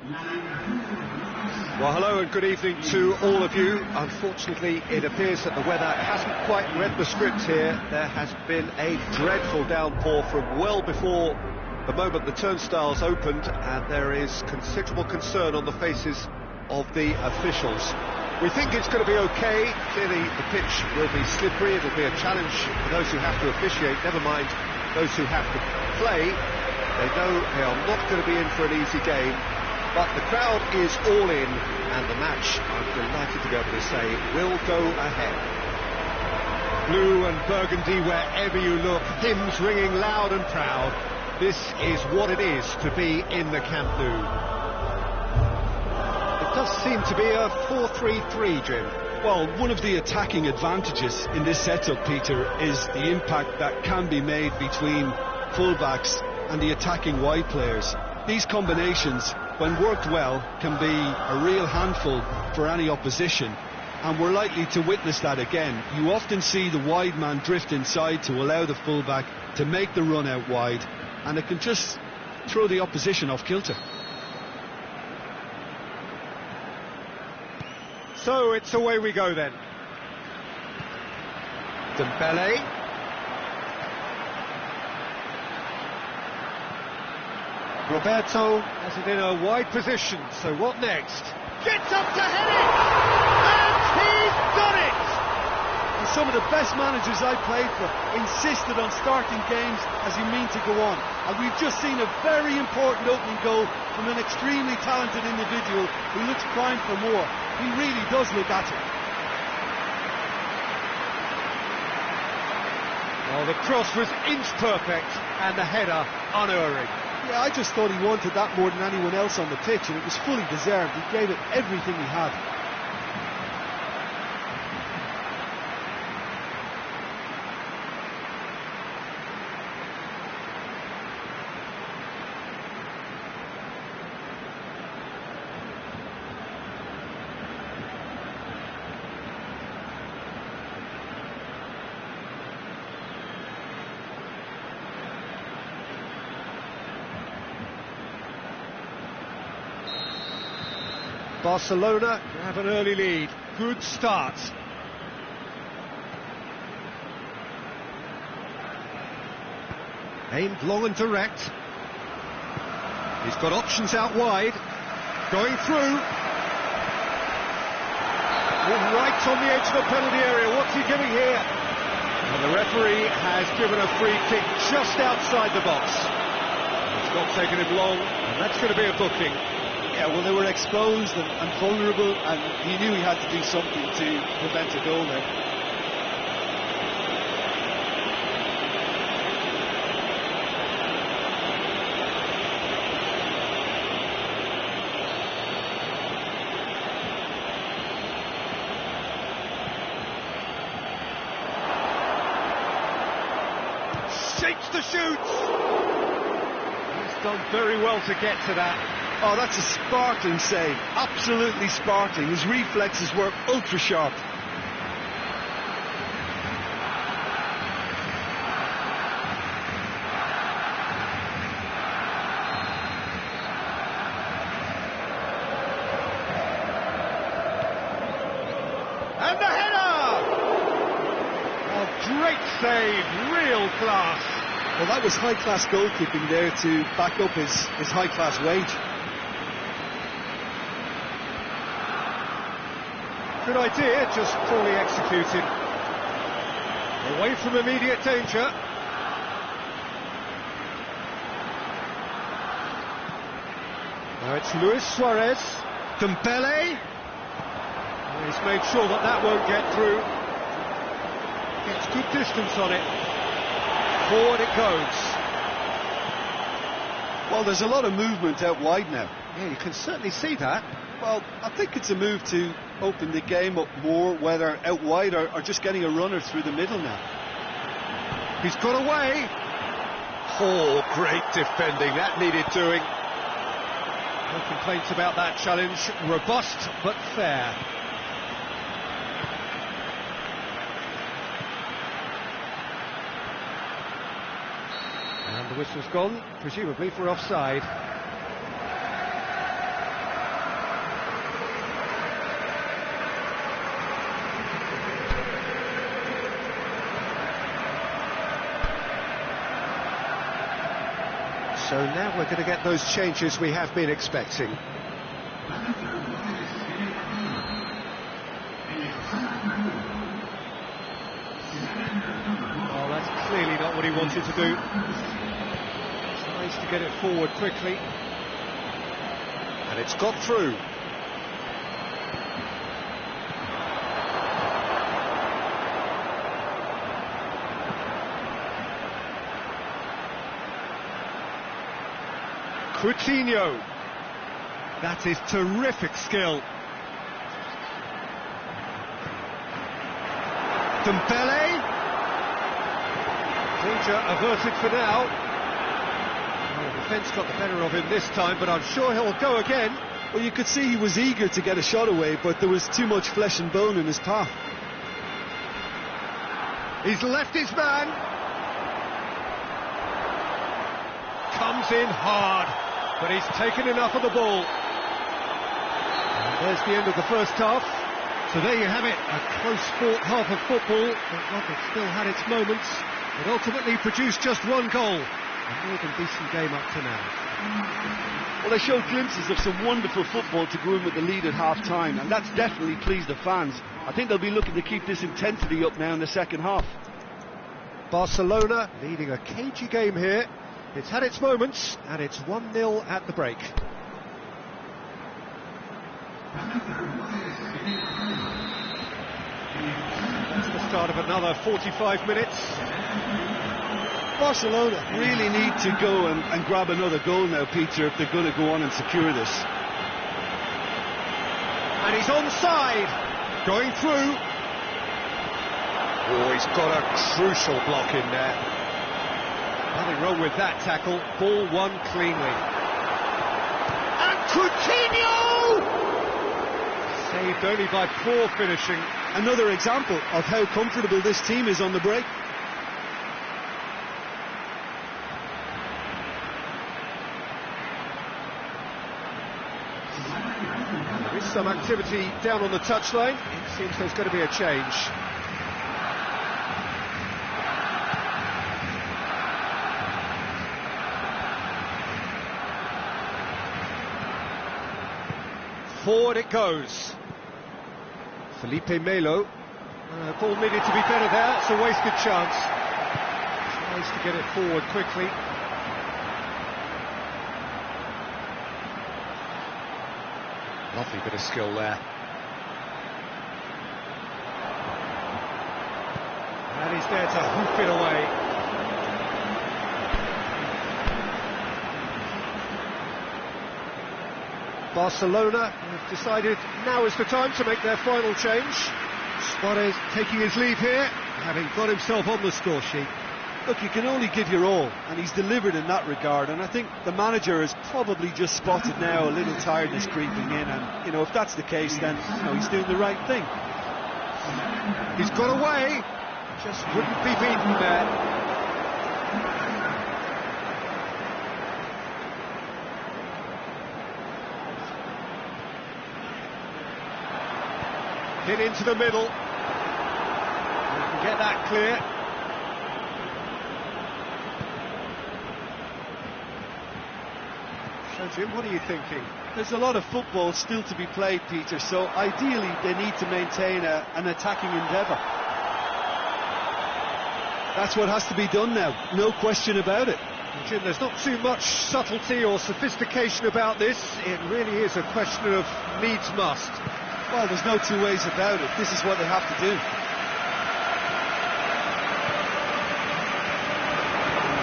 Well, hello and good evening to all of you. Unfortunately, it appears that the weather hasn't quite read the script here. There has been a dreadful downpour from well before the moment the turnstiles opened, and there is considerable concern on the faces of the officials. We think it's going to be okay. Clearly, the pitch will be slippery. It'll be a challenge for those who have to officiate, never mind those who have to play. They know they are not going to be in for an easy game. But the crowd is all in, and the match, I'm delighted to be able to say, will go ahead. Blue and burgundy wherever you look, hymns ringing loud and proud. This is what it is to be in the Camp Nou. It does seem to be a 4-3-3, Jim. Well, one of the attacking advantages in this setup, Peter, is the impact that can be made between fullbacks and the attacking wide players. These combinations, when worked well, can be a real handful for any opposition, and we're likely to witness that again. You often see the wide man drift inside to allow the fullback to make the run out wide, and it can just throw the opposition off kilter. So it's away we go then. Dembele. Roberto has it in a wide position, so what next? Gets up to head it! And he's done it! And some of the best managers I played for insisted on starting games as you mean to go on. And we've just seen a very important opening goal from an extremely talented individual who looks primed for more. He really does look at it. Well, the cross was inch perfect and the header unerring. Yeah, I just thought he wanted that more than anyone else on the pitch, and it was fully deserved. He gave it everything he had. Barcelona have an early lead. Good start. Aimed long and direct. He's got options out wide. Going through. Right on the edge of the penalty area. What's he giving here? And the referee has given a free kick just outside the box. It's not taken him long, and that's going to be a booking. Yeah, well, they were exposed and vulnerable, and he knew he had to do something to prevent a goal there. Shapes the shoot! He's done very well to get to that. Oh, that's a sparkling save. Absolutely sparkling. His reflexes were ultra sharp. And the header! Oh, great save, real class. Well, that was high-class goalkeeping there to back up his high-class wage. Good idea, just poorly executed. Away from immediate danger. Now it's Luis Suarez. Dembele. Oh, he's made sure that that won't get through. Gets good distance on it. Forward it goes. Well, there's a lot of movement out wide now. Yeah, you can certainly see that. Well, I think it's a move to open the game up more, whether out wide or just getting a runner through the middle now. He's got away. Oh, great defending. That needed doing. No complaints about that challenge. Robust but fair. And the whistle's gone, presumably for offside. So now we're going to get those changes we have been expecting. Oh, that's clearly not what he wanted to do. Tries to get it forward quickly. And it's got through. Coutinho. That is terrific skill. Dembele. Danger averted for now. The defence got the better of him this time, but I'm sure he'll go again. Well, you could see he was eager to get a shot away, but there was too much flesh and bone in his path. He's left his man. Comes in hard, but he's taken enough of the ball. And there's the end of the first half. So there you have it, a close-fought half of football, but one that still had its moments. It ultimately produced just one goal. A more than decent game up to now. Well, they showed glimpses of some wonderful football to go in with the lead at half-time, and that's definitely pleased the fans. I think they'll be looking to keep this intensity up now in the second half. Barcelona leading a cagey game here. It's had its moments, and it's 1-0 at the break. That's the start of another 45 minutes. Barcelona really need to go and grab another goal now, Peter, if they're going to go on and secure this. And he's onside, going through. Oh, he's got a crucial block in there. Nothing wrong with that tackle. Ball won cleanly. And Coutinho! Saved only by poor finishing. Another example of how comfortable this team is on the break. There is some activity down on the touchline. It seems there's going to be a change. Forward it goes. Felipe Melo. Ball needed to be better there. It's a wasted chance. Tries to get it forward quickly. Lovely bit of skill there. And he's there to hoof it away. Barcelona have decided now is the time to make their final change. Suarez taking his leave here, having got himself on the score sheet. Look, you can only give your all, and he's delivered in that regard, and I think the manager has probably just spotted now a little tiredness creeping in, and, you know, if that's the case, then, you know, he's doing the right thing. He's got away, just wouldn't be beaten there. Hit into the middle. You can get that clear. So Jim, what are you thinking? There's a lot of football still to be played, Peter, so ideally they need to maintain an attacking endeavour. That's what has to be done now, no question about it. Jim, there's not too much subtlety or sophistication about this. It really is a question of needs must. Well, there's no two ways about it. This is what they have to do.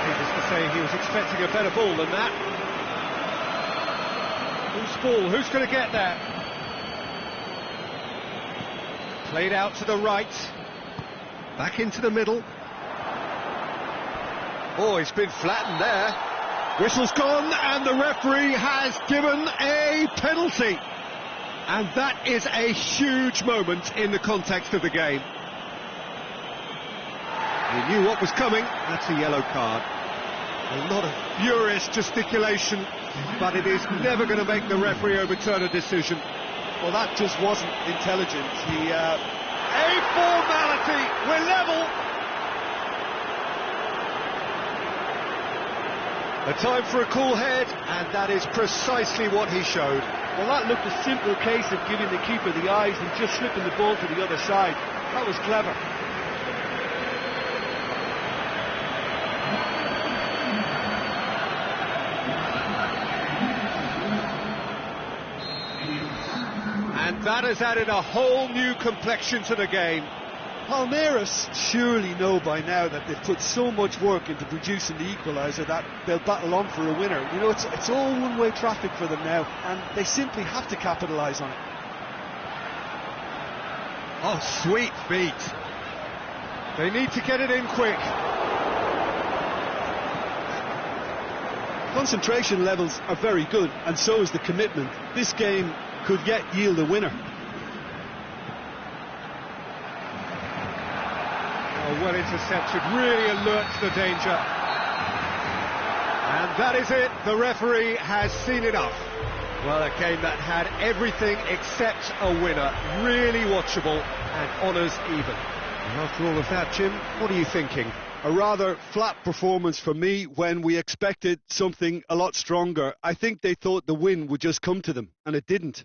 Needless to say, he was expecting a better ball than that. Whose ball? Who's going to get there? Played out to the right. Back into the middle. Oh, he's been flattened there. Whistle's gone, and the referee has given a penalty. And that is a huge moment in the context of the game. He knew what was coming. That's a yellow card. A lot of furious gesticulation, but it is never going to make the referee overturn a decision. Well, that just wasn't intelligent. A formality. We're level. A time for a cool head, and that is precisely what he showed. Well, that looked a simple case of giving the keeper the eyes and just slipping the ball to the other side. That was clever. And that has added a whole new complexion to the game. Palmeiras surely know by now that they've put so much work into producing the equaliser that they'll battle on for a winner. You know, it's all one-way traffic for them now, and they simply have to capitalise on it. Oh, sweet feet. They need to get it in quick. Concentration levels are very good, and so is the commitment. This game could yet yield a winner. Oh, well intercepted, really alert to the danger. And that is it, the referee has seen enough. Well, a game that had everything except a winner. Really watchable and honours even. And after all of that, Jim, what are you thinking? A rather flat performance for me when we expected something a lot stronger. I think they thought the win would just come to them, and it didn't.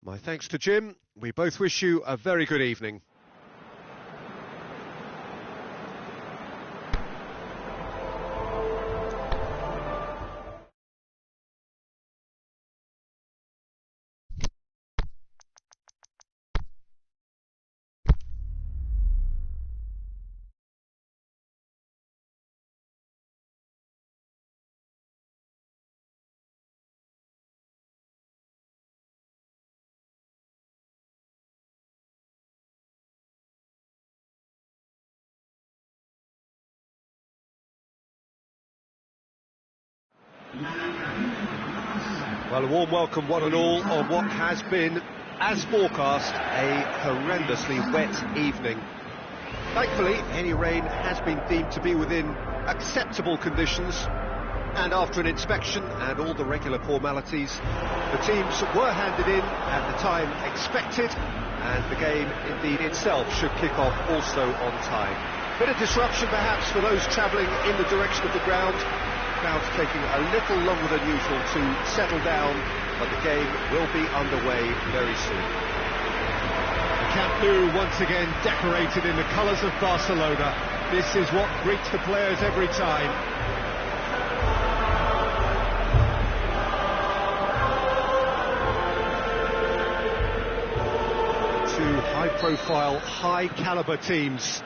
My thanks to Jim. We both wish you a very good evening. Well, a warm welcome, one and all, on what has been, as forecast, a horrendously wet evening. Thankfully, any rain has been deemed to be within acceptable conditions, and after an inspection and all the regular formalities, the teams were handed in at the time expected, and the game indeed itself should kick off also on time. Bit of disruption perhaps for those travelling in the direction of the ground. Crowds taking a little longer than usual to settle down, but the game will be underway very soon. The Camp Nou once again decorated in the colours of Barcelona. This is what greets the players every time. Two high-profile, high-calibre teams.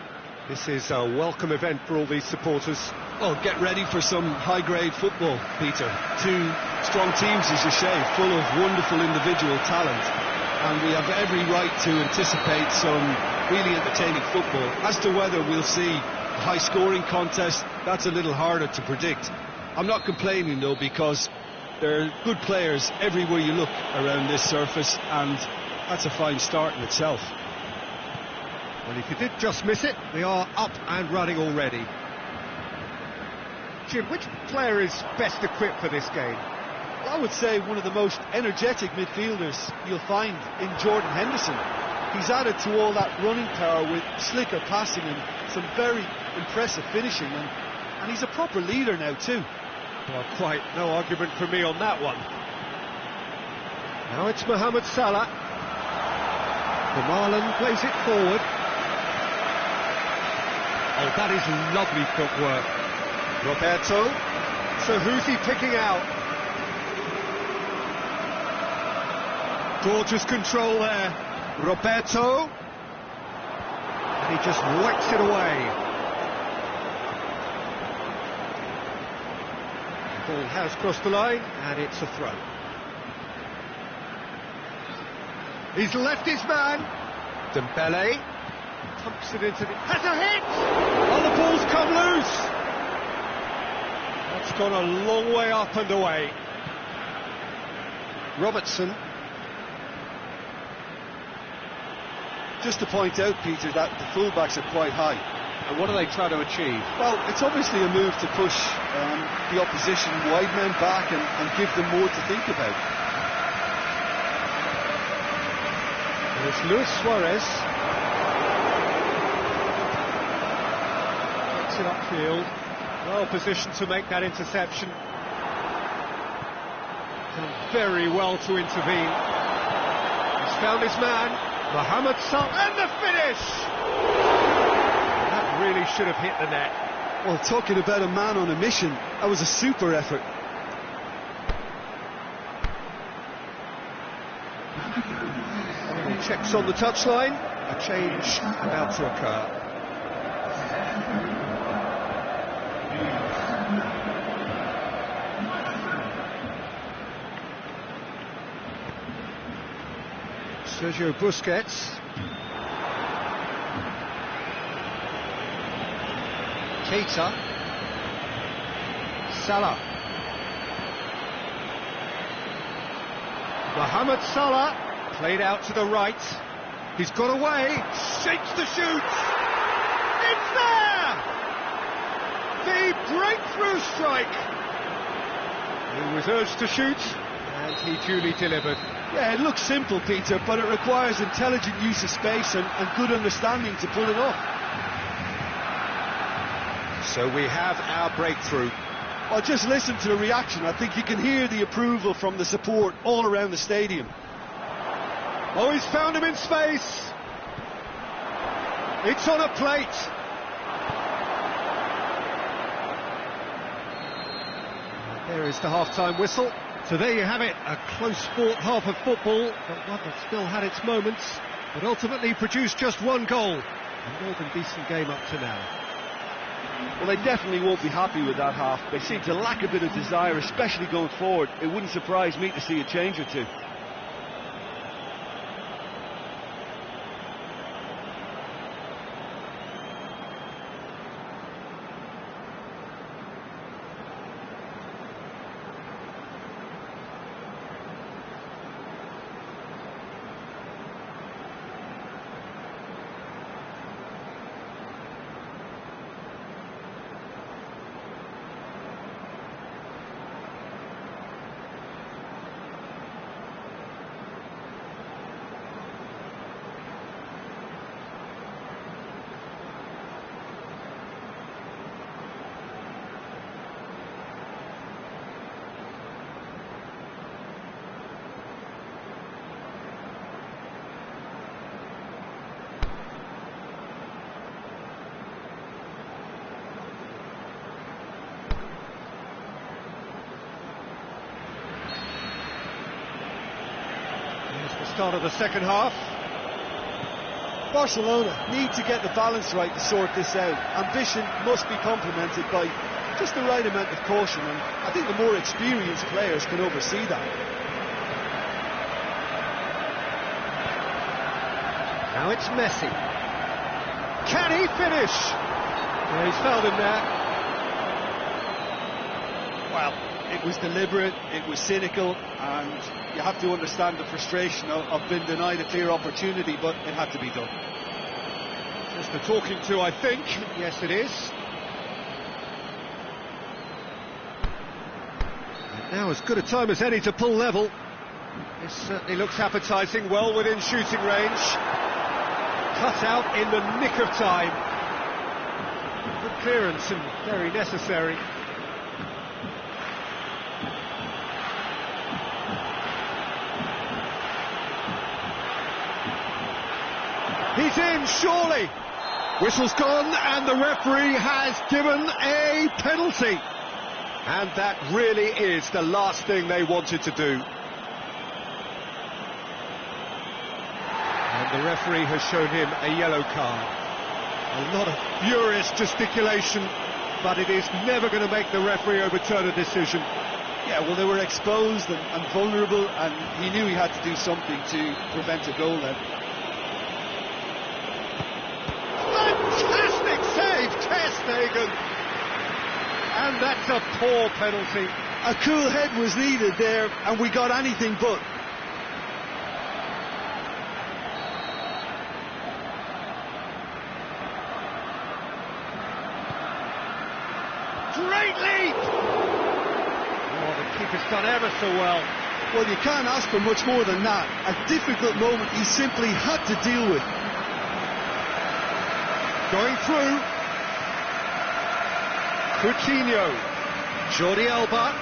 This is a welcome event for all these supporters. Well, get ready for some high-grade football, Peter. Two strong teams, as you say, full of wonderful individual talent. And we have every right to anticipate some really entertaining football. As to whether we'll see a high-scoring contest, that's a little harder to predict. I'm not complaining, though, because there are good players everywhere you look around this surface, and that's a fine start in itself. Well, if you did just miss it, we are up and running already. Jim, which player is best equipped for this game? Well, I would say one of the most energetic midfielders you'll find in Jordan Henderson. He's added to all that running power with slicker passing and some very impressive finishing, and he's a proper leader now too. Well, quite no argument from me on that one. Now it's Mohamed Salah. Marlon plays it forward. Oh, that is lovely footwork. Roberto. So who's he picking out? Gorgeous control there. Roberto. And he just whacks it away. The ball has crossed the line, and it's a throw. He's left his man. Dembele. Pumps it into the... Has a hit! Oh, the ball's come loose! That's gone a long way up and away. Robertson. Just to point out, Peter, that the fullbacks are quite high. And what are they trying to achieve? Well, it's obviously a move to push the opposition wide men back and give them more to think about. And it's Luis Suarez. Gets it upfield. Well positioned to make that interception. Done very well to intervene. He's found his man, Mohamed Salah, and the finish! That really should have hit the net. Well, talking about a man on a mission, that was a super effort. He checks on the touchline, a change about to occur. Sergio Busquets. Keita. Salah. Mohamed Salah, played out to the right. He's got away, shakes to shoot. It's there! The breakthrough strike. He was urged to shoot, and he duly delivered. Yeah, it looks simple, Peter, but it requires intelligent use of space and good understanding to pull it off. So we have our breakthrough. Well, just listen to the reaction. I think you can hear the approval from the support all around the stadium. Oh, he's found him in space. It's on a plate. There is the half-time whistle. So there you have it, a close-fought half of football, but one that still had its moments, but ultimately produced just one goal. A more than decent game up to now. Well, they definitely won't be happy with that half. They seem to lack a bit of desire, especially going forward. It wouldn't surprise me to see a change or two. Start of the second half. Barcelona need to get the balance right to sort this out. Ambition must be complemented by just the right amount of caution, and I think the more experienced players can oversee that. Now it's Messi. Can he finish? Yeah, he's fouled him there. Well, it was deliberate, it was cynical, and you have to understand the frustration of being denied a clear opportunity, but it had to be done. Just the talking to, I think. Yes, it is. And now as good a time as any to pull level. This certainly looks appetising, well within shooting range. Cut out in the nick of time. Good clearance and very necessary. He's in, surely. Whistle's gone, and the referee has given a penalty. And that really is the last thing they wanted to do. And the referee has shown him a yellow card. A lot of furious gesticulation, but it is never going to make the referee overturn a decision. Yeah, well, they were exposed and vulnerable, and he knew he had to do something to prevent a goal then. Fantastic save, Ter Stegen. And that's a poor penalty. A cool head was needed there, and we got anything but. Great leap! Oh, the keeper's done ever so well. Well, you can't ask for much more than that. A difficult moment he simply had to deal with. Going through. Coutinho. Jordi Alba.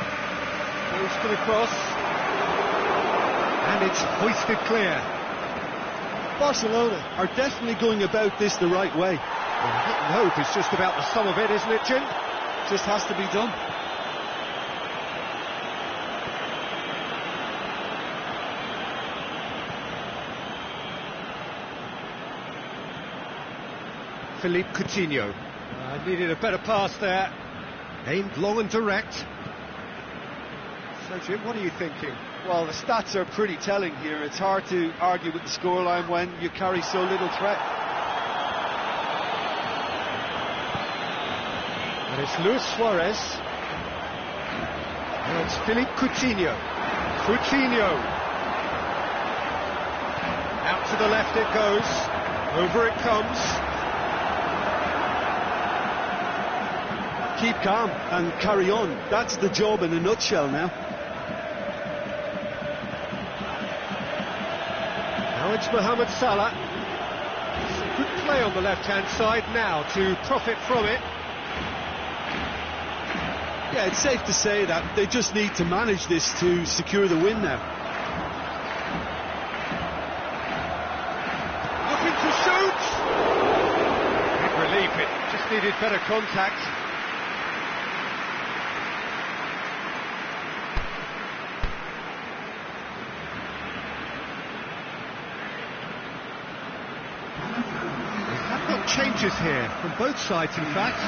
Goes for the cross. And it's hoisted clear. Barcelona are definitely going about this the right way. Well, hope is just about the sum of it, isn't it, Jim? Just has to be done. Philippe Coutinho. Needed a better pass there. Aimed long and direct. So, Jim, what are you thinking? Well, the stats are pretty telling here. It's hard to argue with the scoreline when you carry so little threat. And it's Luis Suarez. Now it's Philippe Coutinho. Coutinho. Out to the left it goes. Over it comes. Keep calm and carry on. That's the job in a nutshell now. Now it's Mohamed Salah. Some good play on the left-hand side now to profit from it. Yeah, it's safe to say that they just need to manage this to secure the win now. Looking to shoot! Big relief, it just needed better contact. We've got changes here from both sides, in fact.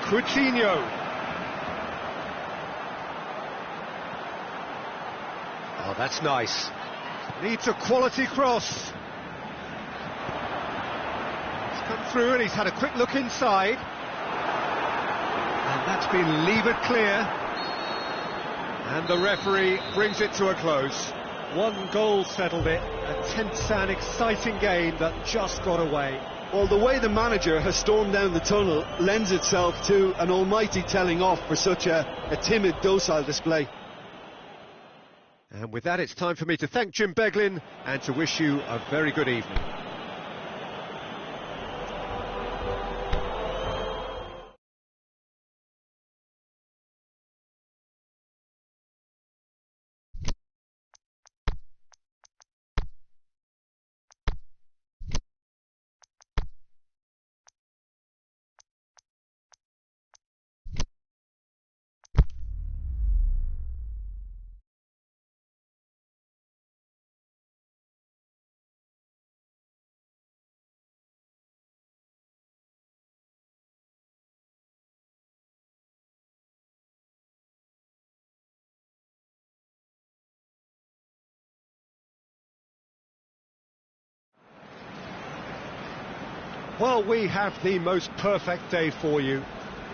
Coutinho. Oh, that's nice. Needs a quality cross. He's come through and he's had a quick look inside. And that's been levered clear. And the referee brings it to a close. One goal settled it. A tense and exciting game that just got away. Well, the way the manager has stormed down the tunnel lends itself to an almighty telling off for such a timid, docile display. And with that, it's time for me to thank Jim Beglin and to wish you a very good evening. Well, we have the most perfect day for you.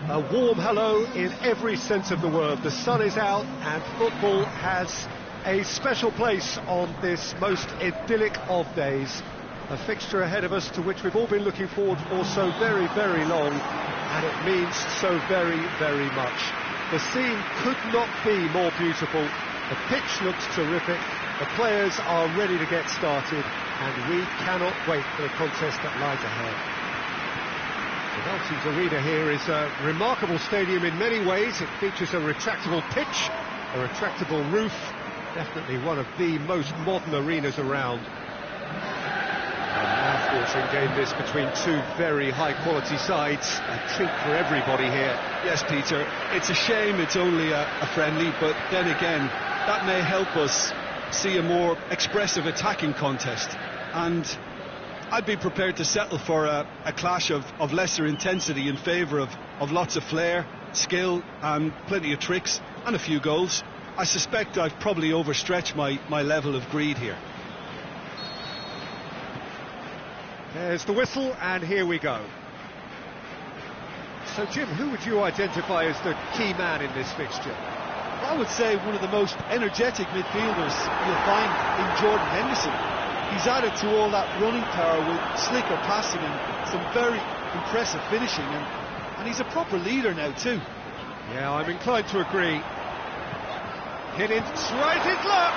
A warm hello in every sense of the word. The sun is out and football has a special place on this most idyllic of days. A fixture ahead of us to which we've all been looking forward for so very, very long, and it means so very, very much. The scene could not be more beautiful. The pitch looks terrific. The players are ready to get started, and we cannot wait for the contest that lies ahead. The Nelson's Arena here is a remarkable stadium in many ways. It features a retractable pitch, a retractable roof, definitely one of the most modern arenas around. A mouth-watering game this between two very high-quality sides. A treat for everybody here. Yes, Peter, it's a shame it's only a friendly, but then again, that may help us see a more expressive attacking contest. And I'd be prepared to settle for a clash of lesser intensity in favour of lots of flair, skill and plenty of tricks and a few goals. I suspect I've probably overstretched my level of greed here. There's the whistle and here we go. So Jim, who would you identify as the key man in this fixture? I would say one of the most energetic midfielders you'll find in Jordan Henderson. He's added to all that running power with slicker passing and some very impressive finishing, and he's a proper leader now too. Yeah, I'm inclined to agree. Hit in, tried his luck!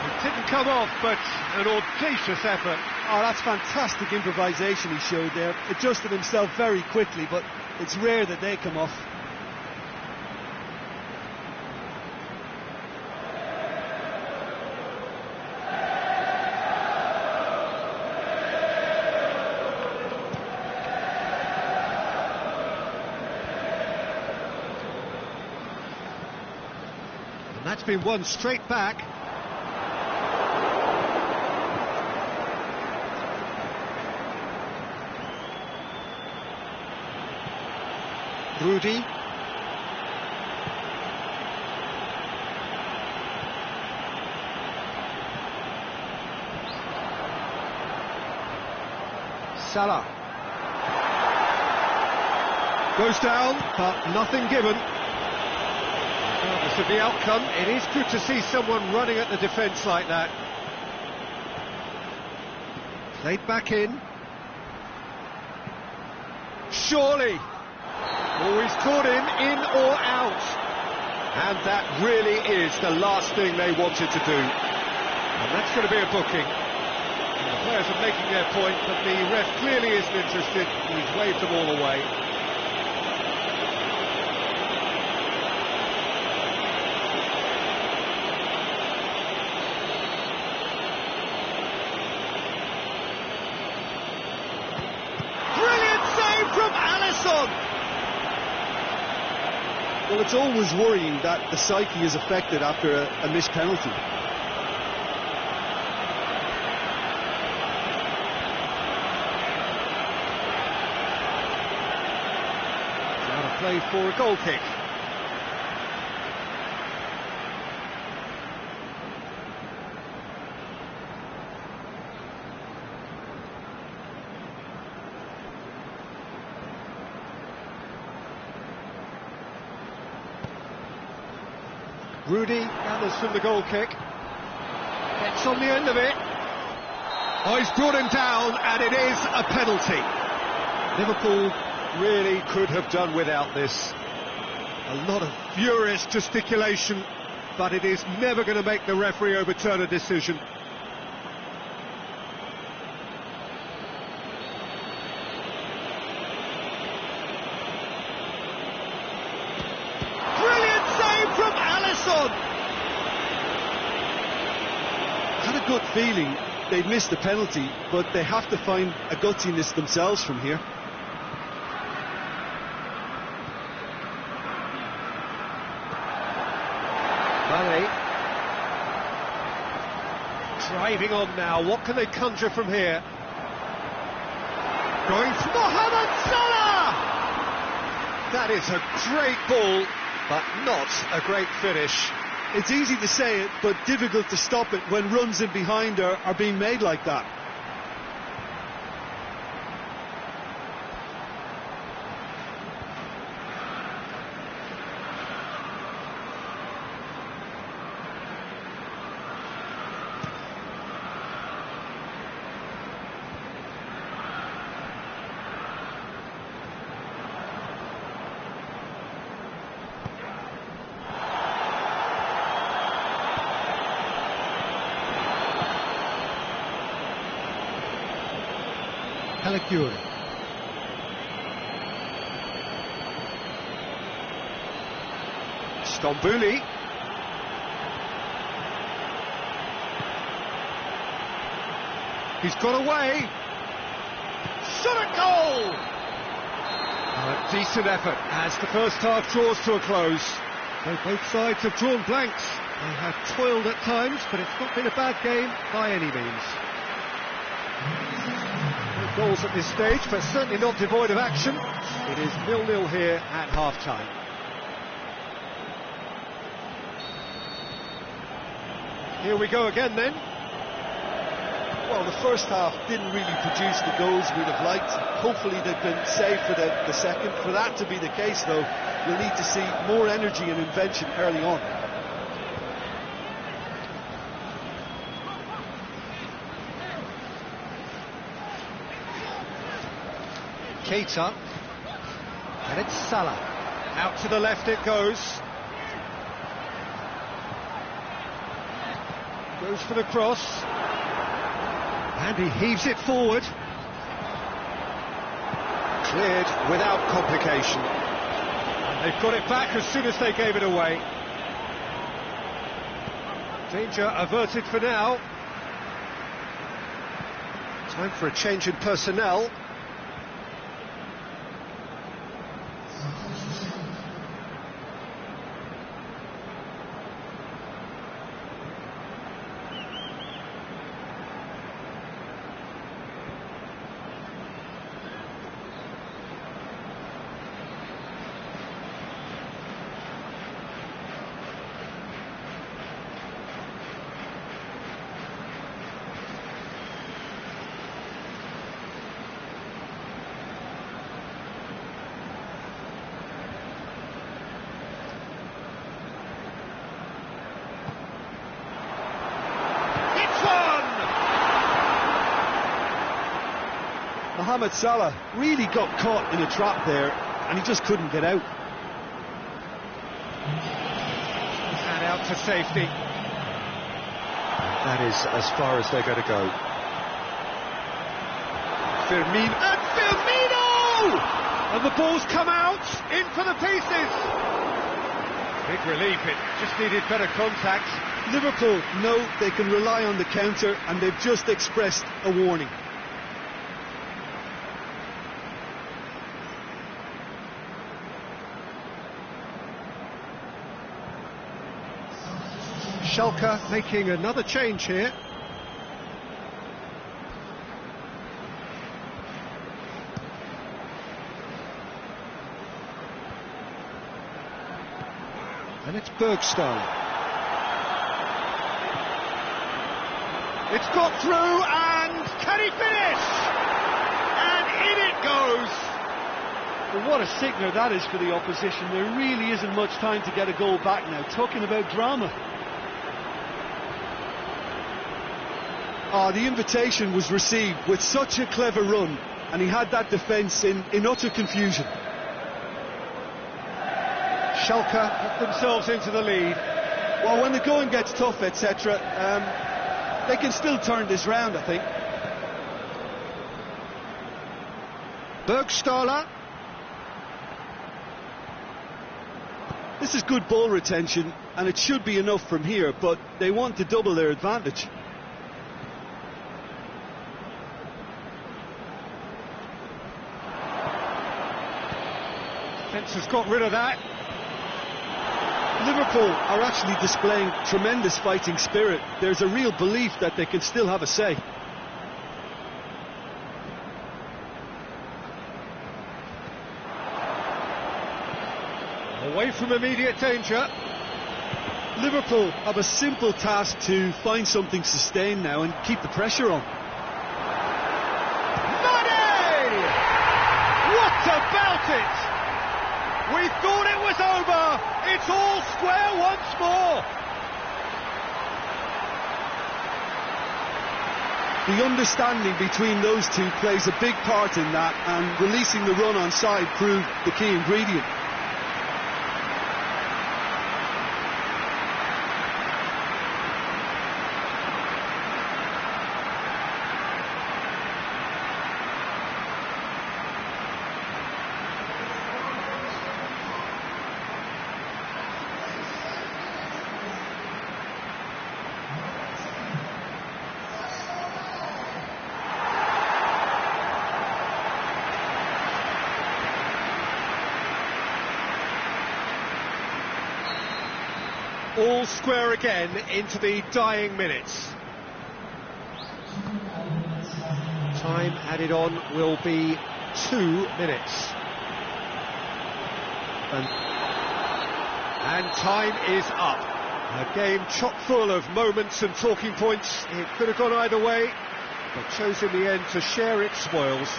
It didn't come off, but an audacious effort. Oh, that's fantastic improvisation he showed there. Adjusted himself very quickly, but it's rare that they come off. And that's been won straight back. Rudy. Salah. Goes down, but nothing given. Regardless of the outcome, it is good to see someone running at the defence like that. Played back in. Surely. Always caught in or out. And that really is the last thing they wanted to do. And that's going to be a booking. And the players are making their point, but the ref clearly isn't interested. He's waved them all away. Brilliant save from Alisson! Well, it's always worrying that the psyche is affected after a missed penalty. Now to play for a goal kick. Rudy gathers from the goal kick. Gets on the end of it. Oh, he's brought him down, and it is a penalty. Liverpool really could have done without this. A lot of furious gesticulation, but it is never going to make the referee overturn a decision. Had a good feeling they'd missed the penalty, but they have to find a gutsiness themselves from here. Mane. Driving on now, what can they conjure from here? Going for Mohamed Salah! That is a great ball, but not a great finish. It's easy to say it, but difficult to stop it when runs in behind are being made like that. Calafiori. Stambouli. He's got away. Shot at goal! A decent effort as the first half draws to a close. So both sides have drawn blanks. They have toiled at times, but it's not been a bad game by any means. No goals at this stage, but certainly not devoid of action. It is 0-0 here at half-time. Here we go again then. Well, the first half didn't really produce the goals we'd have liked. Hopefully they've been saved for the second. For that to be the case, though, we'll need to see more energy and invention early on. Keita, and it's Salah. Out to the left it goes. Goes for the cross. And he heaves it forward. Cleared without complication. And they've got it back as soon as they gave it away. Danger averted for now. Time for a change in personnel. Mohamed Salah really got caught in a trap there and he just couldn't get out. And out to safety. That is as far as they're going to go. Firmino! And the ball's come out, in for the pieces. Big relief, it just needed better contact. Liverpool know they can rely on the counter and they've just expressed a warning. Schalke making another change here. And it's Bergstone. It's got through, and can he finish? And in it goes. Well, what a sickener that is for the opposition. There really isn't much time to get a goal back now. Talking about drama. The invitation was received with such a clever run, and he had that defence in utter confusion. Schalke put themselves into the lead. Well, when the going gets tough, etc., they can still turn this round, I think. Bergstaller. This is good ball retention, and it should be enough from here, but they want to double their advantage. Defence has got rid of that. Liverpool are actually displaying tremendous fighting spirit. There's a real belief that they can still have a say. Away from immediate danger. Liverpool have a simple task to find something sustained now and keep the pressure on. Money! What about it? We thought it was over. It's all square once more. The understanding between those two plays a big part in that, and releasing the run on side proved the key ingredient. All square again into the dying minutes. Time added on will be 2 minutes. And time is up. A game chock full of moments and talking points. It could have gone either way, but chose in the end to share its spoils.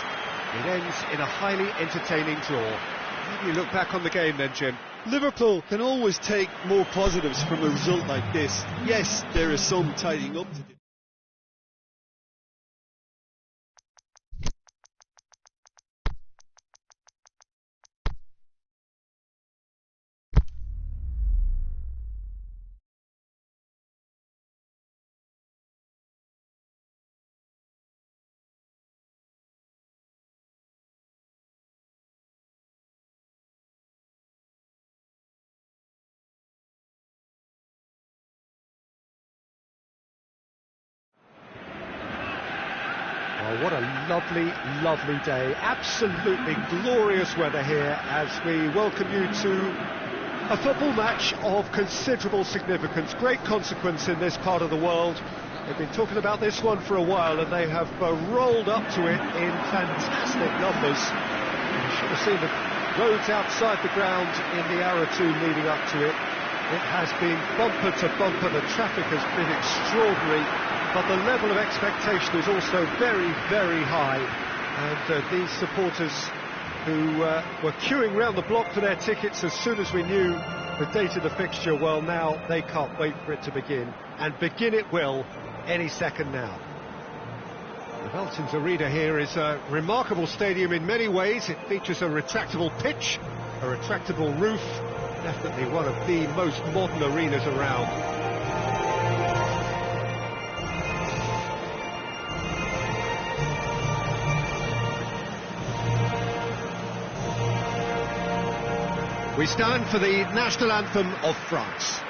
It ends in a highly entertaining draw. How do you look back on the game then, Jim? Liverpool can always take more positives from a result like this. Yes, there is some tidying up to do. Oh, what a lovely, lovely day. Absolutely glorious weather here as we welcome you to a football match of considerable significance, great consequence in this part of the world. They've been talking about this one for a while and they have rolled up to it in fantastic numbers. You should have seen the roads outside the ground in the hour or two leading up to it. It has been bumper to bumper, the traffic has been extraordinary, but the level of expectation is also very, very high. And these supporters who were queuing round the block for their tickets as soon as we knew the date of the fixture, well, now they can't wait for it to begin. And begin it will any second now. The Veltins Arena here is a remarkable stadium in many ways. It features a retractable pitch, a retractable roof, definitely one of the most modern arenas around. We stand for the national anthem of France.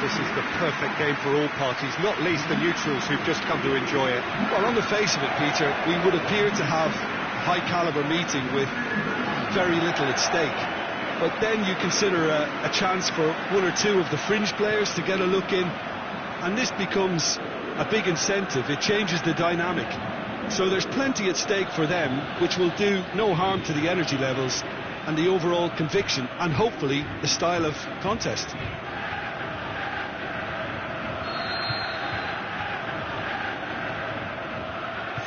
This is the perfect game for all parties, not least the neutrals who've just come to enjoy it. Well, on the face of it, Peter, we would appear to have a high-caliber meeting with very little at stake. But then you consider a chance for one or two of the fringe players to get a look in, and this becomes a big incentive. It changes the dynamic. So there's plenty at stake for them, which will do no harm to the energy levels and the overall conviction, and hopefully the style of contest.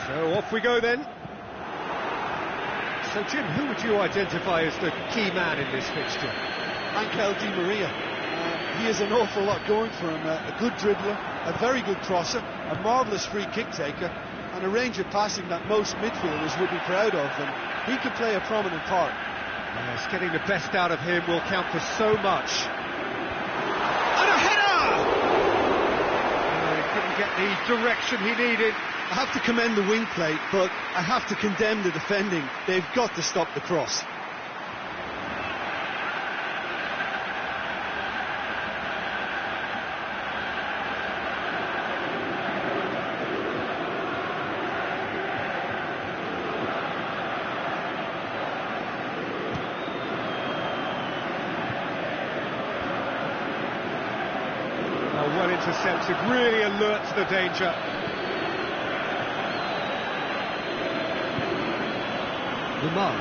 So off we go then. So Jim, who would you identify as the key man in this fixture? Angel Di Maria. He has an awful lot going for him. A good dribbler, a very good crosser, a marvellous free kick taker, and a range of passing that most midfielders would be proud of. And he could play a prominent part. Yes, getting the best out of him will count for so much. And a header! He couldn't get the direction he needed. I have to commend the wing play, but I have to condemn the defending. They've got to stop the cross. Well intercepted, really alert to the danger. Lamar.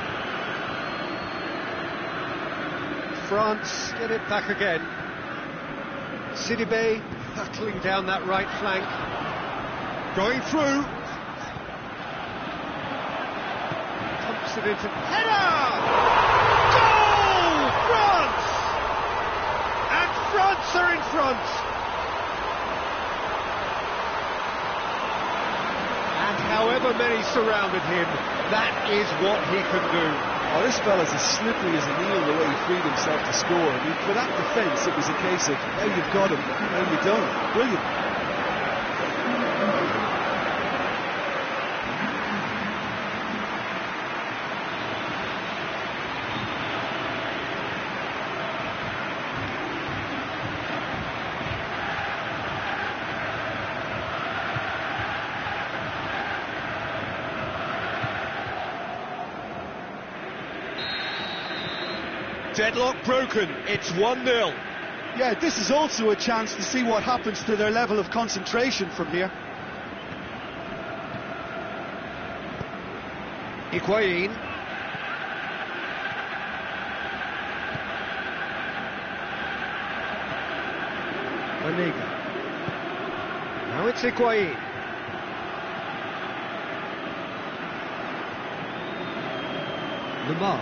France get it back again. Sidibe hurtling down that right flank. Going through. Pumps it into... Header! Goal! France! And France are in front! However many surrounded him, that is what he can do. Oh, this fella's as slippery as an eel the way he freed himself to score. I mean, for that defence, it was a case of now you've got him, now you don't. Brilliant. Deadlock broken, it's 1-0. Yeah, this is also a chance to see what happens to their level of concentration from here. Higuain. Oniga. Now it's Higuain. Lamar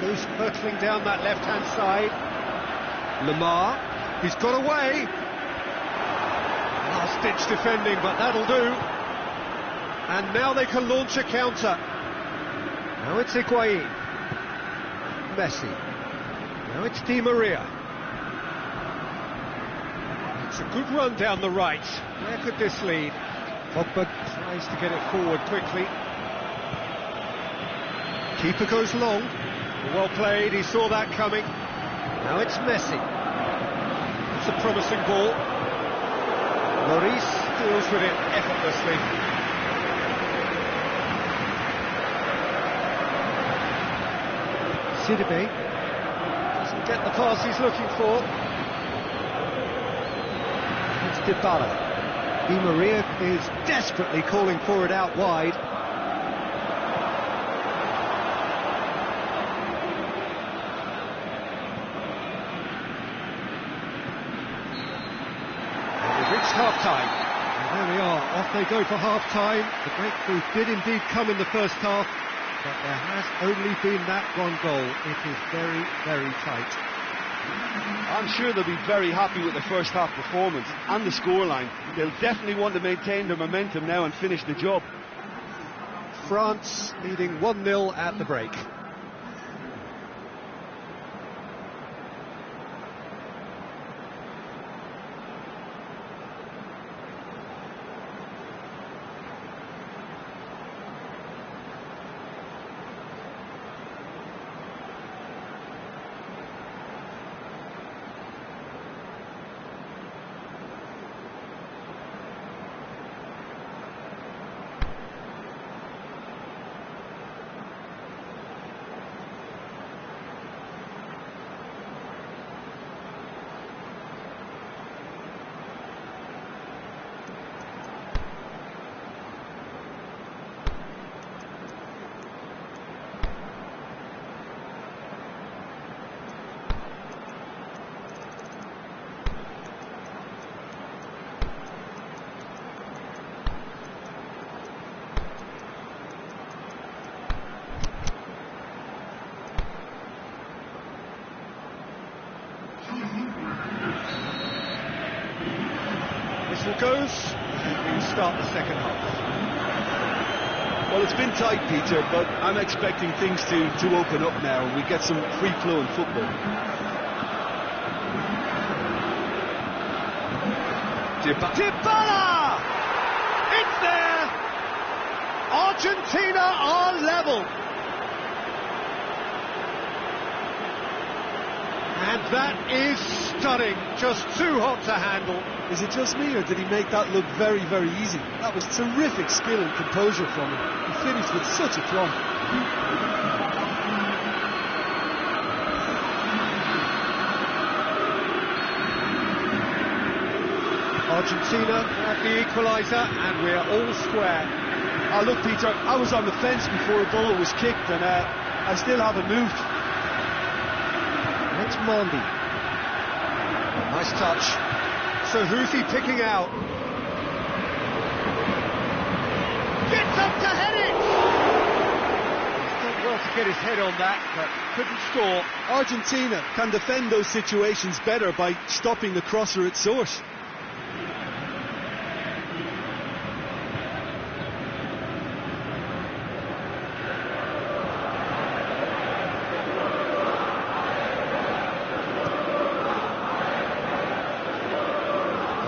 goes hurtling down that left-hand side. Lamar, he's got away. Last-ditch defending, but that'll do. And now they can launch a counter. Now it's Higuain. Messi. Now it's Di Maria. It's a good run down the right. Where could this lead? Pogba tries to get it forward quickly. Keeper goes long. Well played, he saw that coming. Now it's Messi. It's a promising ball. Lloris deals with it effortlessly. Sidibe doesn't get the pass he's looking for. It's Dybala. Di Maria is desperately calling for it out wide. And we've reached half-time. And there we are, off they go for half-time. The breakthrough did indeed come in the first half, but there has only been that one goal. It is very, very tight. I'm sure they'll be very happy with the first half performance and the scoreline. They'll definitely want to maintain their momentum now and finish the job. France leading 1-0 at the break. Whistle goes, and we start the second half. Well, it's been tight, Peter, but I'm expecting things to open up now and we get some free-flowing football. Dybala! It's there! Argentina are level! And that is stunning, just too hot to handle. Is it just me, or did he make that look very, very easy? That was terrific skill and composure from him. He finished with such a plumb. Argentina have the equaliser, and we're all square. Oh, look, Peter, I was on the fence before a ball was kicked, and I still haven't moved. It's Mondi. Nice touch. So who's he picking out? Gets up to head it! He's done well to get his head on that, but couldn't score. Argentina can defend those situations better by stopping the crosser at source.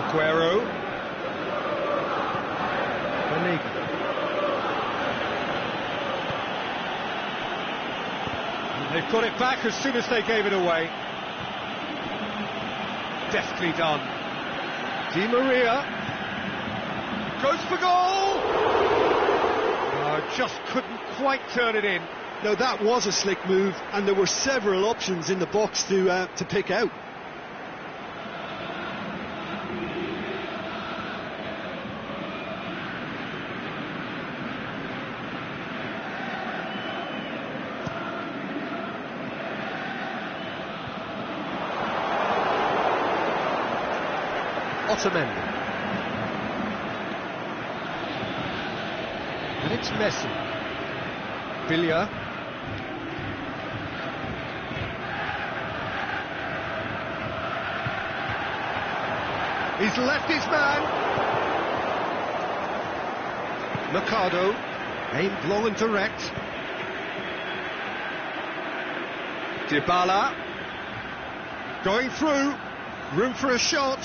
Aguero. They've got it back as soon as they gave it away. Deftly done. Di Maria goes for goal. Just couldn't quite turn it in. Now that was a slick move, and there were several options in the box to pick out. Otamendi. And it's Messi. Villa. He's left his man. Mercado, aimed long and direct. Dybala, going through, room for a shot.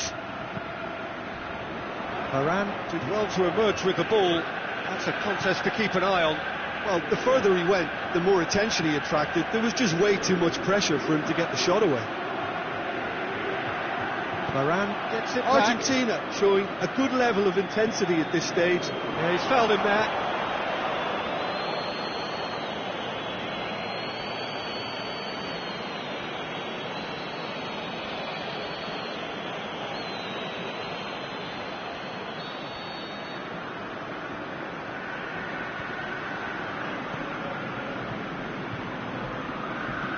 Varane did well to emerge with the ball. That's a contest to keep an eye on. Well, the further he went, the more attention he attracted. There was just way too much pressure for him to get the shot away. Varane gets it back. Argentina showing a good level of intensity at this stage. Yeah, he's fouled him there.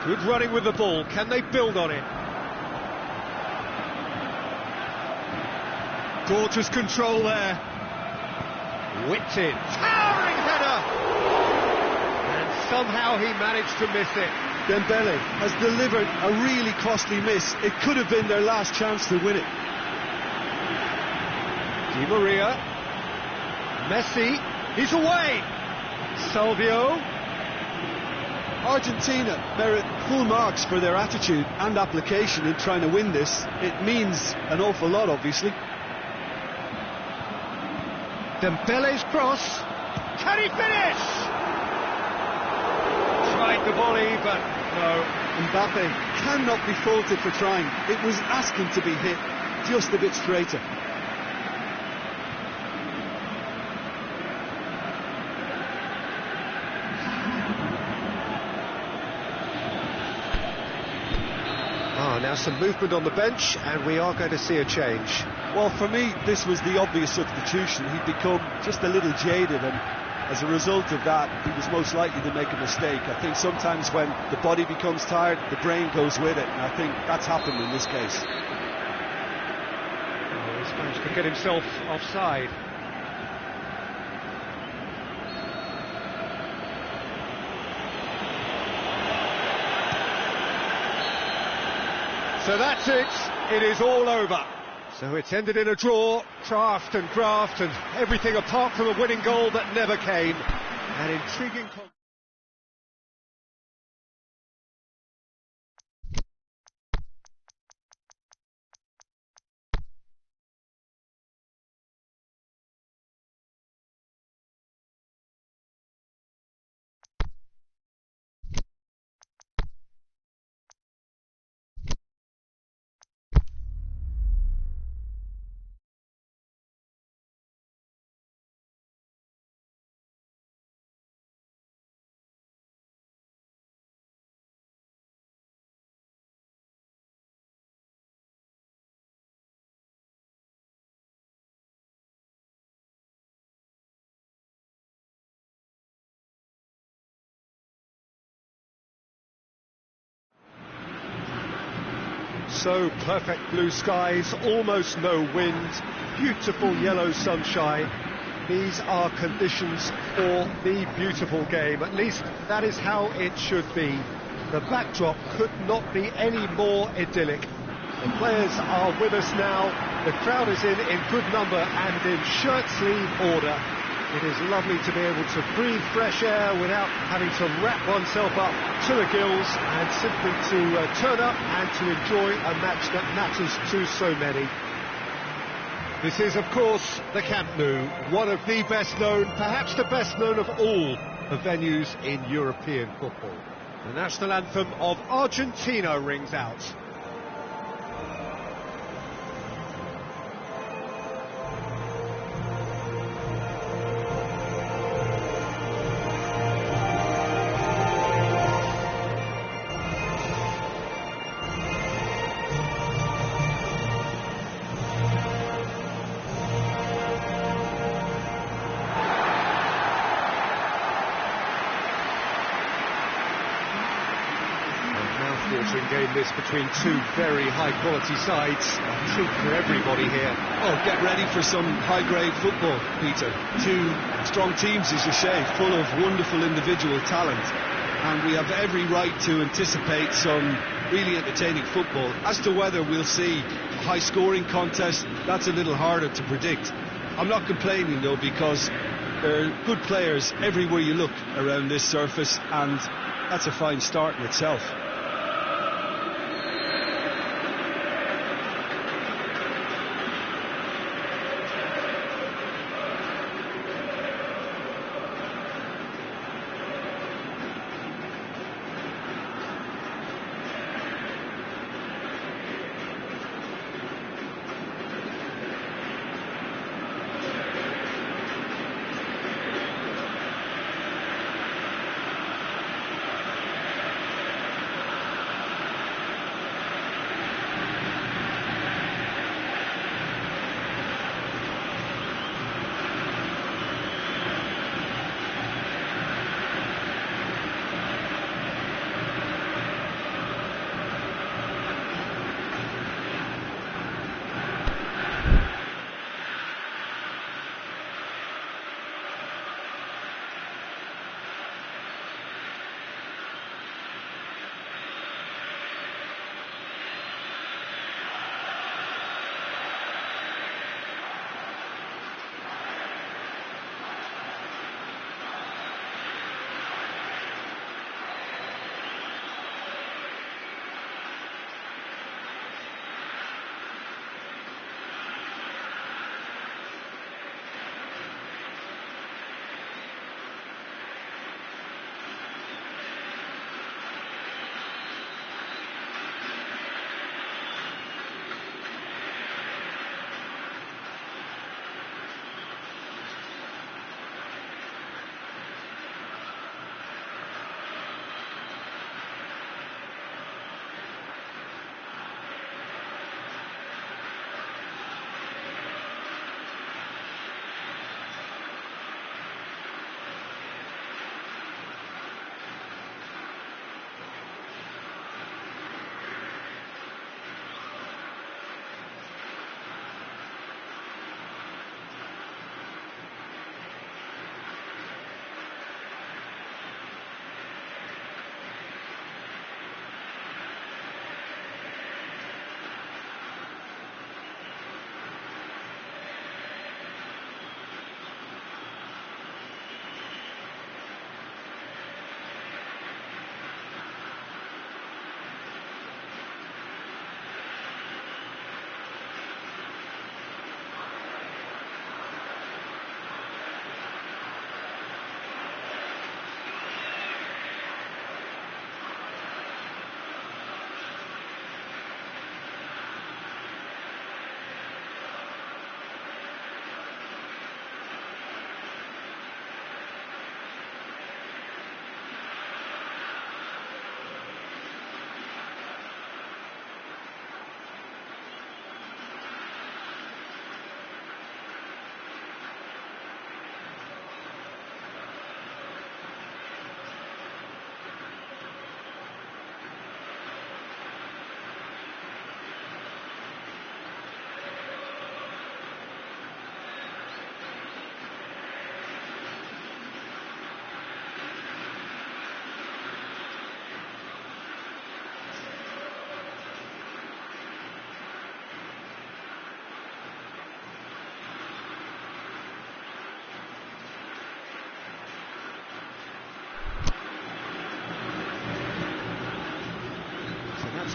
Good running with the ball. Can they build on it? Gorgeous control there. Whipped in. Towering header! And somehow he managed to miss it. Dembele has delivered a really costly miss. It could have been their last chance to win it. Di Maria. Messi. He's away. Salvio. Argentina merit full marks for their attitude and application in trying to win this. It means an awful lot, obviously. Dembele's cross. Can he finish? Tried the volley, but no. Mbappe cannot be faulted for trying. It was asking to be hit just a bit straighter. Now some movement on the bench, and we are going to see a change. Well, for me, this was the obvious substitution. He'd become just a little jaded, and as a result of that, he was most likely to make a mistake. I think sometimes when the body becomes tired, the brain goes with it, and I think that's happened in this case. Oh, he's managed to get himself offside. So that's it. It is all over. So it's ended in a draw, craft and graft and everything apart from a winning goal that never came. An intriguing... So perfect blue skies, almost no wind, beautiful yellow sunshine. These are conditions for the beautiful game. At least that is how it should be. The backdrop could not be any more idyllic. The players are with us now. The crowd is in good number and in shirt-sleeve order. It is lovely to be able to breathe fresh air without having to wrap oneself up to the gills and simply to turn up and to enjoy a match that matters to so many. This is, of course, the Camp Nou, one of the best known, perhaps the best known of all the venues in European football. The national anthem of Argentina rings out. eye-watering game this between two very high-quality sides. A treat for everybody here. Oh, get ready for some high-grade football, Peter. Two strong teams, as you say, full of wonderful individual talent. And we have every right to anticipate some really entertaining football. As to whether we'll see a high-scoring contest, that's a little harder to predict. I'm not complaining, though, because there are good players everywhere you look around this surface, and that's a fine start in itself.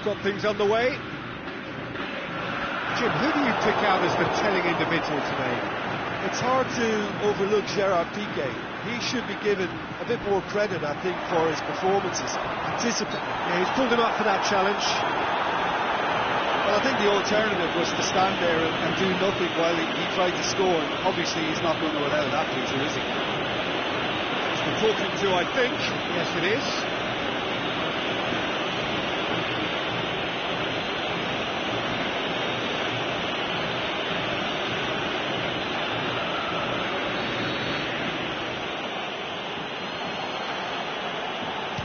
Got things on the way. Jim, who do you pick out as the telling individual today? It's hard to overlook Gerard Piqué. He should be given a bit more credit, I think, for his performances. Yeah, he's pulled him up for that challenge. Well, I think the alternative was to stand there and do nothing while he tried to score. And obviously, he's not going to allow that, Peter, is he? He's been talking to, I think. Yes, it is.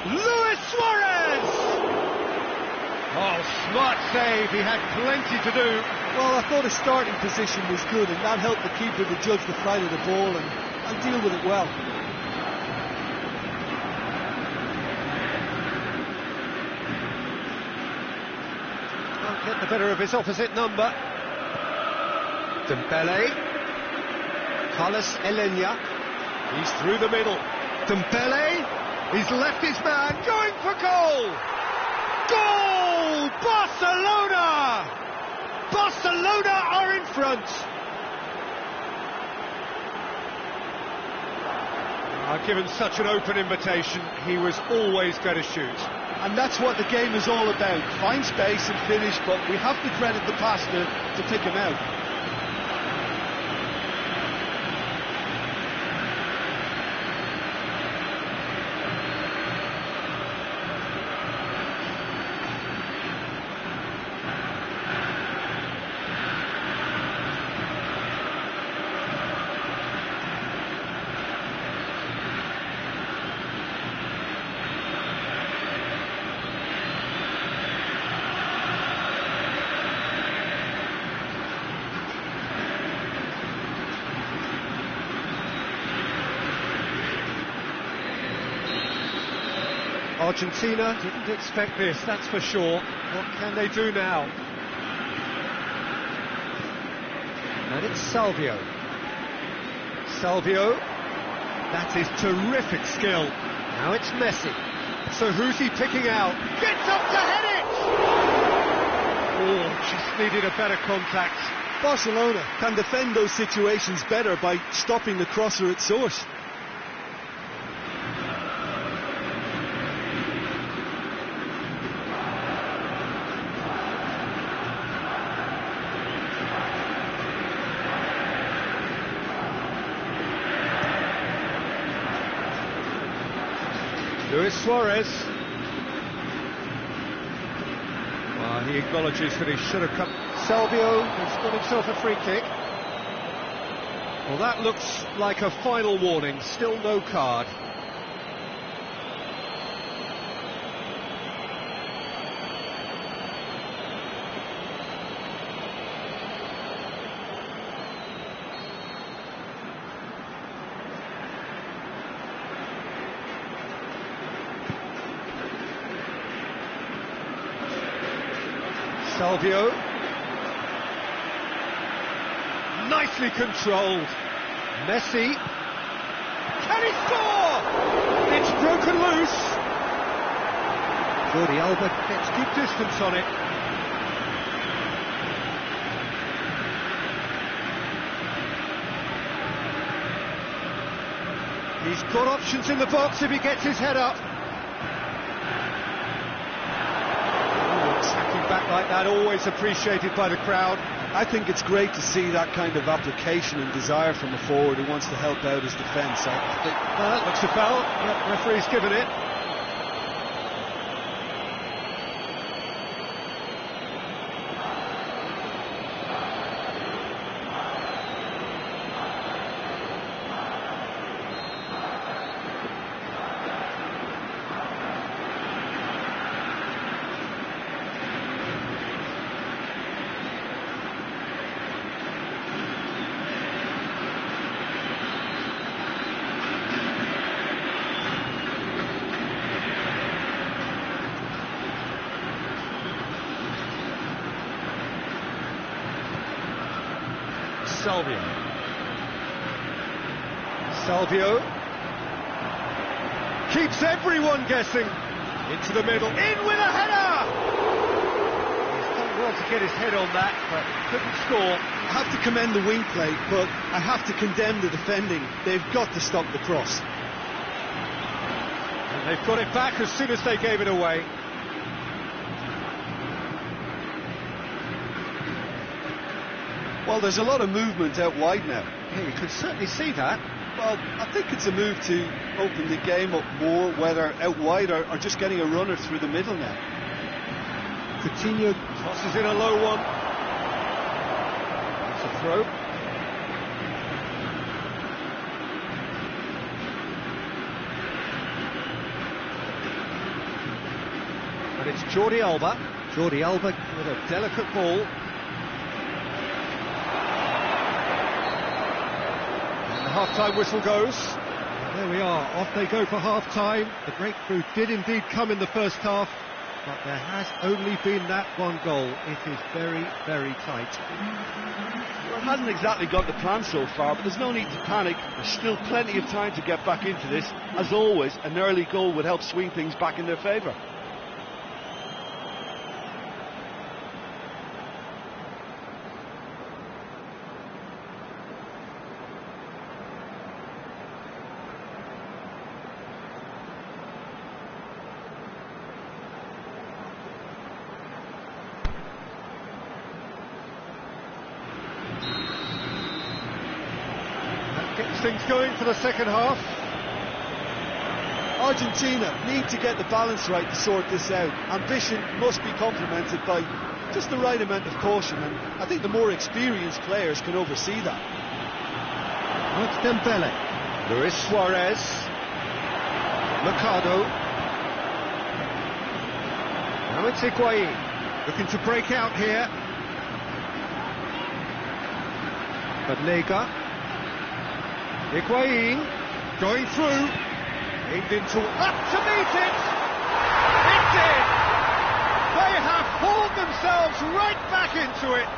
Luis Suarez! save, he had plenty to do. Well, I thought his starting position was good, and that helped the keeper to judge the flight of the ball and deal with it well. Can't get the better of his opposite number. Dembele. Carlos Elenia. He's through the middle. Dembele. He's left his man, going for goal! Goal! Barcelona! Barcelona are in front! Given such an open invitation, he was always going to shoot. And that's what the game is all about. Find space and finish, but we have to credit the pass to pick him out. Argentina didn't expect this, that's for sure. What can they do now? And it's Salvio. Salvio. That is terrific skill. Now it's Messi. So who's he picking out? Gets up to head it! Oh, just needed a better contact. Barcelona can defend those situations better by stopping the crosser at source. Luis Suarez. Well, he acknowledges that he should have come. Salvio has got himself a free kick. Well, that looks like a final warning. Still no card. Salvio. Nicely controlled. Messi. Can he score? It's broken loose. Jordi Alba gets good distance on it. He's got options in the box if he gets his head up. Back like that, always appreciated by the crowd. I think it's great to see that kind of application and desire from a forward who wants to help out his defence. I think that looks a foul. Yep, referee's given it. Salvio keeps everyone guessing. Into the middle, in with a header! He's done well to get his head on that, but couldn't score. I have to commend the wing play, but I have to condemn the defending. They've got to stop the cross. And they've got it back as soon as they gave it away. Well, there's a lot of movement out wide now. Yeah, you can certainly see that. Well, I think it's a move to open the game up more, whether out wide or just getting a runner through the middle now. Coutinho tosses in a low one. It's a throw. And it's Jordi Alba Jordi Alba with a delicate ball. And the half-time whistle goes. And there we are, off they go for half-time. The breakthrough did indeed come in the first half, but there has only been that one goal. It is very, very tight. Well, it hasn't exactly got the plan so far, but there's no need to panic. There's still plenty of time to get back into this. As always, an early goal would help swing things back in their favour. Gets things going for the second half. Argentina need to get the balance right to sort this out. Ambition must be complemented by just the right amount of caution, and I think the more experienced players can oversee that. That's Dembele. Luis Suarez. Mercado. Now it's Higuain. Looking to break out here. But Lega. Higuain going through, aimed into, up to meet it! It did! They have hauled themselves right back into it!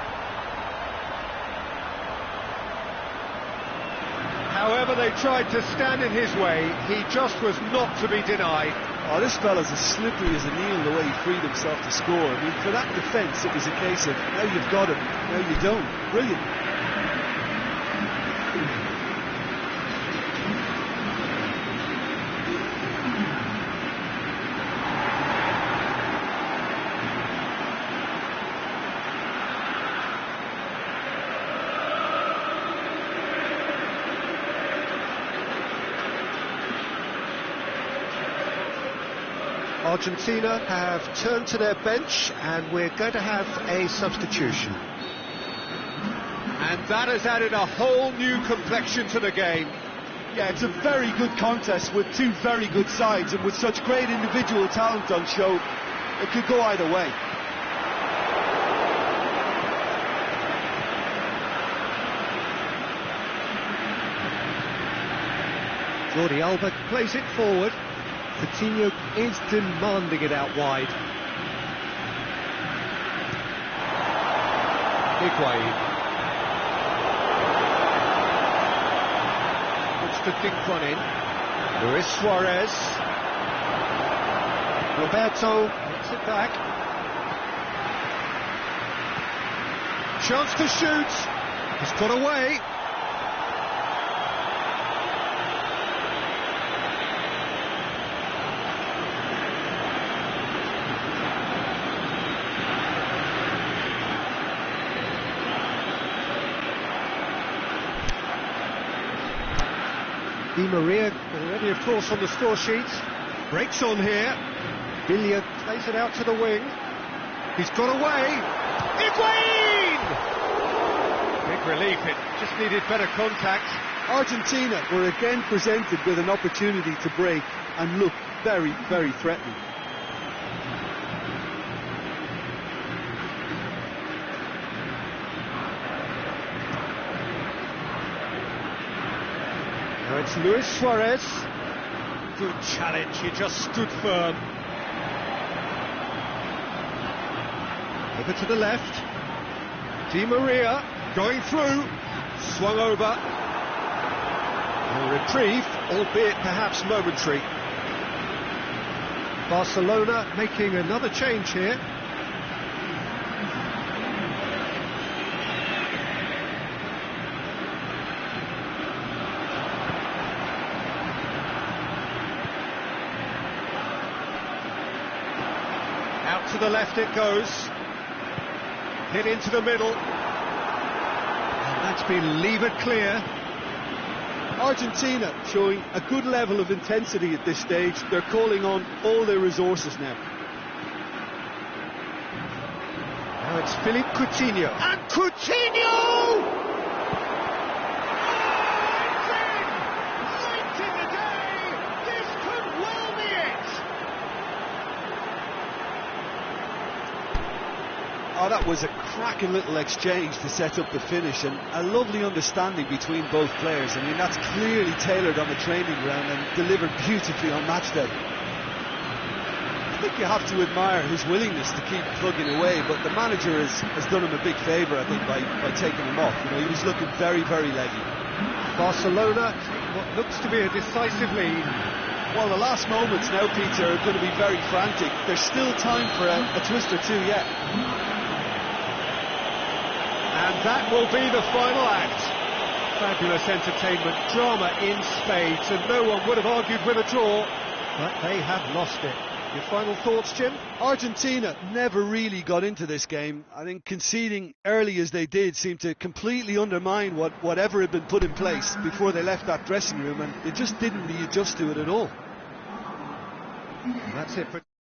However they tried to stand in his way, he just was not to be denied. Oh, this fella's as slippery as a needle the way he freed himself to score. I mean, for that defence it was a case of, now you've got him, now you don't. Brilliant. Argentina have turned to their bench and we're going to have a substitution. And that has added a whole new complexion to the game. Yeah, it's a very good contest with two very good sides, and with such great individual talent on show, it could go either way. Jordi Alba plays it forward. Coutinho is demanding it out wide. Higuain. Looks to dink one in. Luis Suarez. Roberto gets it back. Chance to shoot. He's got away. Di Maria already, of course, on the score sheet. Breaks on here. Villa plays it out to the wing. He's got away. Higuain! Big relief. It just needed better contact. Argentina were again presented with an opportunity to break and look very, very threatening. Now it's Luis Suarez. Good challenge, he just stood firm. Over to the left. Di Maria going through. Swung over. A reprieve, albeit perhaps momentary. Barcelona making another change here. Out to the left it goes. Hit into the middle. And that's been levered clear. Argentina showing a good level of intensity at this stage. They're calling on all their resources now. Now it's Philippe Coutinho. And Coutinho! Oh, that was a cracking little exchange to set up the finish, and a lovely understanding between both players. I mean, that's clearly tailored on the training ground and delivered beautifully on match day. I think you have to admire his willingness to keep plugging away, but the manager has done him a big favour, I think, by taking him off. You know, he was looking very, very leggy. Barcelona, what looks to be a decisive lead. Well, the last moments now, Peter, are going to be very frantic. There's still time for a twist or two yet. And that will be the final act. Fabulous entertainment, drama in spades, and no one would have argued with a draw, but they have lost it. Your final thoughts, Jim? Argentina never really got into this game. I think conceding early as they did seemed to completely undermine whatever had been put in place before they left that dressing room, and they just didn't readjust to it at all. That's it for